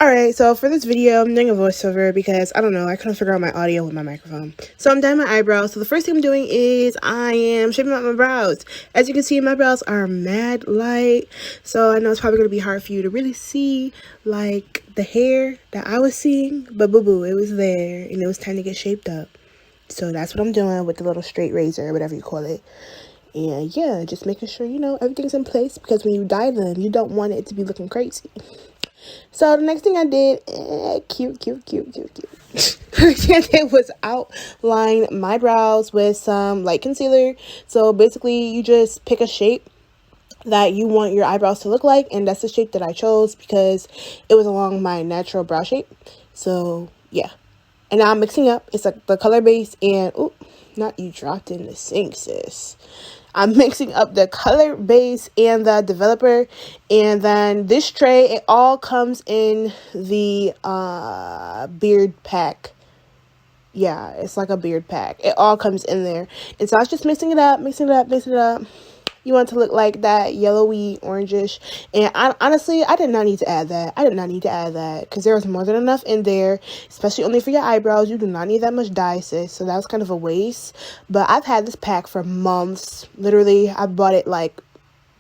Alright, so for this video, I'm doing a voiceover because, I don't know, I couldn't figure out my audio with my microphone. So I'm dyeing my eyebrows. So the first thing I'm doing is I am shaping out my brows. As you can see, my brows are mad light. So I know it's probably going to be hard for you to really see, like, the hair that I was seeing. But boo-boo, it was there, and it was time to get shaped up. So that's what I'm doing with the little straight razor, or whatever you call it. And yeah, just making sure, you know, everything's in place. Because when you dye them, you don't want it to be looking crazy. So the next thing I did, cute. The next thing I did was outline my brows with some light concealer. So basically, you just pick a shape that you want your eyebrows to look like, and that's the shape that I chose because it was along my natural brow shape. So yeah, and now I'm mixing up. It's like the color base and oh, not you dropped in the sink, sis. I'm mixing up the color base and the developer, and then this tray, it all comes in the beard pack. Yeah, it's like a beard pack. It all comes in there, and so I was just mixing it up. You want it to look like that yellowy, orangish. And honestly, I did not need to add that. Because there was more than enough in there, especially only for your eyebrows. You do not need that much dye, sis. So that was kind of a waste. But I've had this pack for months. Literally, I bought it like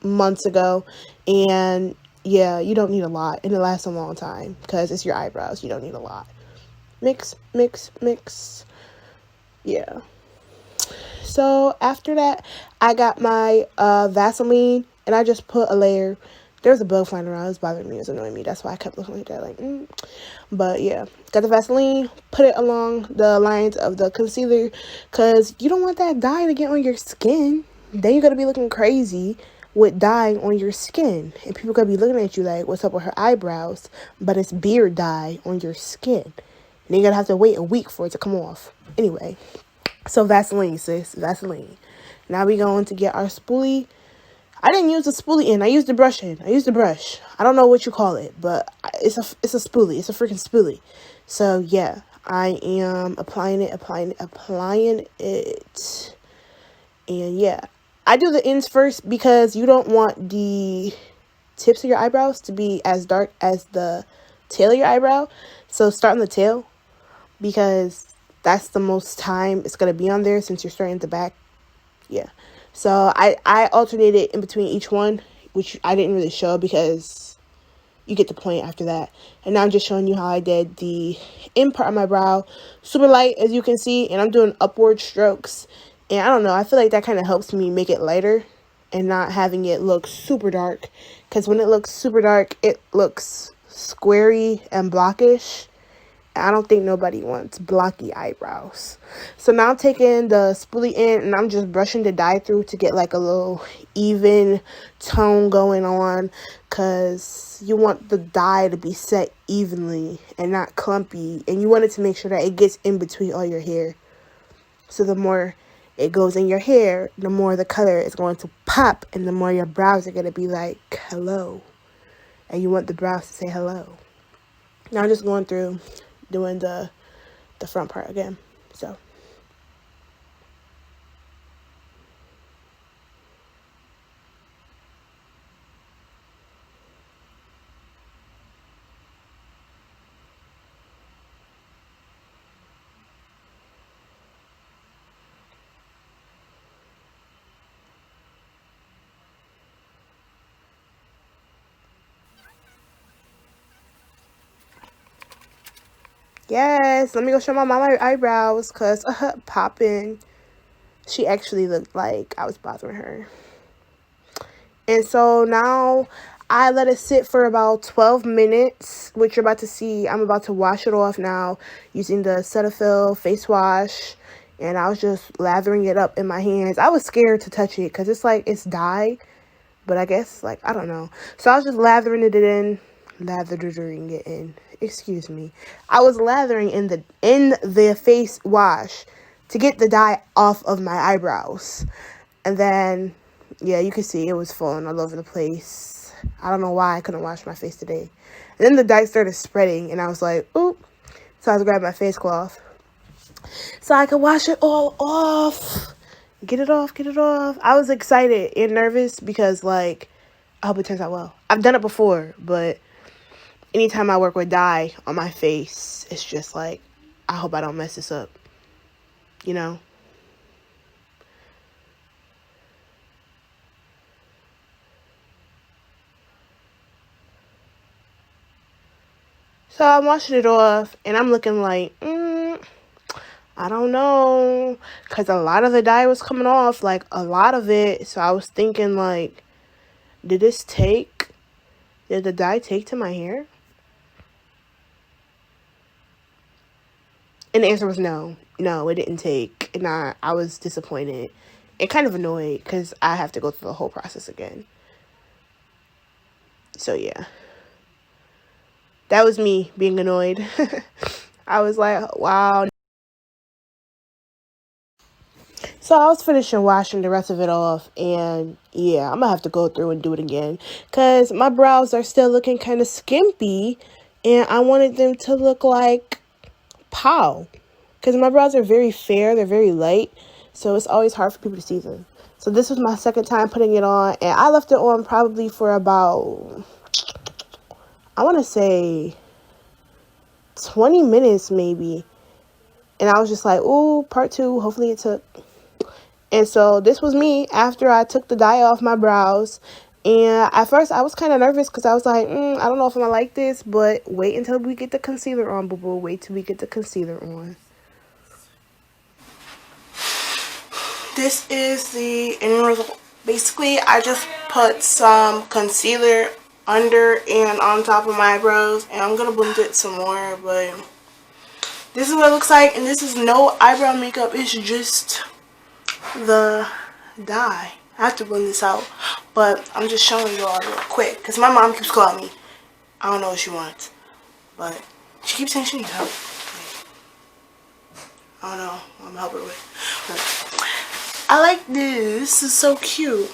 months ago. And yeah, you don't need a lot. And it lasts a long time because it's your eyebrows. You don't need a lot. Mix. Yeah. So after that, I got my Vaseline, and I just put a layer. There was a bug flying around. It was bothering me. It was annoying me. That's why I kept looking like that. But yeah, got the Vaseline, put it along the lines of the concealer, because you don't want that dye to get on your skin. Then you're going to be looking crazy with dye on your skin. And people going to be looking at you like, what's up with her eyebrows? But it's beard dye on your skin. And then you're going to have to wait a week for it to come off. Anyway. So Vaseline, sis. Vaseline. Now we going to get our spoolie. I didn't use the spoolie in. I used the brush in. I don't know what you call it, but it's a spoolie. It's a freaking spoolie. So yeah, I am applying it. And yeah, I do the ends first because you don't want the tips of your eyebrows to be as dark as the tail of your eyebrow. So start on the tail because that's the most time it's going to be on there since you're starting at the back. Yeah. So I alternated in between each one, which I didn't really show because you get the point after that. And now I'm just showing you how I did the in part of my brow. Super light, as you can see. And I'm doing upward strokes. And I don't know. I feel like that kind of helps me make it lighter and not having it look super dark. Because when it looks super dark, it looks squarey and blockish. I don't think nobody wants blocky eyebrows. So now I'm taking the spoolie in and I'm just brushing the dye through to get like a little even tone going on. Because you want the dye to be set evenly and not clumpy. And you want it to make sure that it gets in between all your hair. So the more it goes in your hair, the more the color is going to pop. And the more your brows are going to be like, hello. And you want the brows to say hello. Now I'm just going through doing the front part again. So yes, let me go show my mom my eyebrows because popping. She actually looked like I was bothering her. And so now I let it sit for about 12 minutes, which you're about to see. I'm about to wash it off now using the Cetaphil face wash. And I was just lathering it up in my hands. I was scared to touch it because it's like it's dye. But I guess, like, I don't know. So I was just lathering it in. Excuse me. I was lathering in the face wash to get the dye off of my eyebrows. And then, yeah, you can see it was falling all over the place. I don't know why I couldn't wash my face today. And then the dye started spreading, and I was like, oop. So I had to grab my face cloth so I could wash it all off. Get it off, get it off. I was excited and nervous because, like, I hope it turns out well. I've done it before, but anytime I work with dye on my face, it's just like, I hope I don't mess this up, you know? So I'm washing it off, and I'm looking like, I don't know, because a lot of the dye was coming off, like, a lot of it. So I was thinking, like, did the dye take to my hair? And the answer was no. No, it didn't take. And I was disappointed and kind of annoyed because I have to go through the whole process again. So, yeah. That was me being annoyed. I was like, wow. So I was finishing washing the rest of it off, and yeah, I'm gonna have to go through and do it again because my brows are still looking kind of skimpy, and I wanted them to look like pow, because my brows are very fair, they're very light, so it's always hard for people to see them. So this was my second time putting it on, and I left it on probably for about, I want to say 20 minutes maybe, and I was just like, ooh, part 2, hopefully it took. And so this was me after I took the dye off my brows. And at first I was kind of nervous because I was like, I don't know if I'm going to like this. But wait until we get the concealer on, boo-boo. Wait till we get the concealer on. This is the end result. Basically, I just put some concealer under and on top of my eyebrows. And I'm going to blend it some more. But this is what it looks like. And this is no eyebrow makeup. It's just the dye. I have to blend this out, but I'm just showing you all real quick because my mom keeps calling me. I don't know what she wants, but she keeps saying she needs help. I don't know what I'm helping her with, but I like this. This is so cute.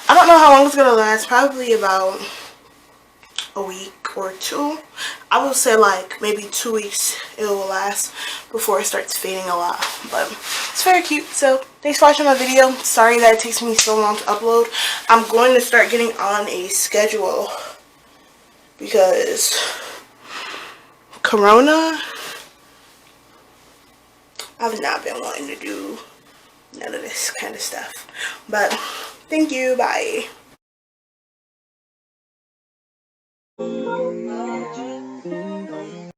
I don't know how long it's gonna last. Probably about a week or 2. I would say like maybe 2 weeks it will last before it starts fading a lot, but it's very cute. So thanks for watching my video. Sorry that it takes me so long to upload. I'm going to start getting on a schedule because Corona, I've not been wanting to do none of this kind of stuff. But thank you, bye.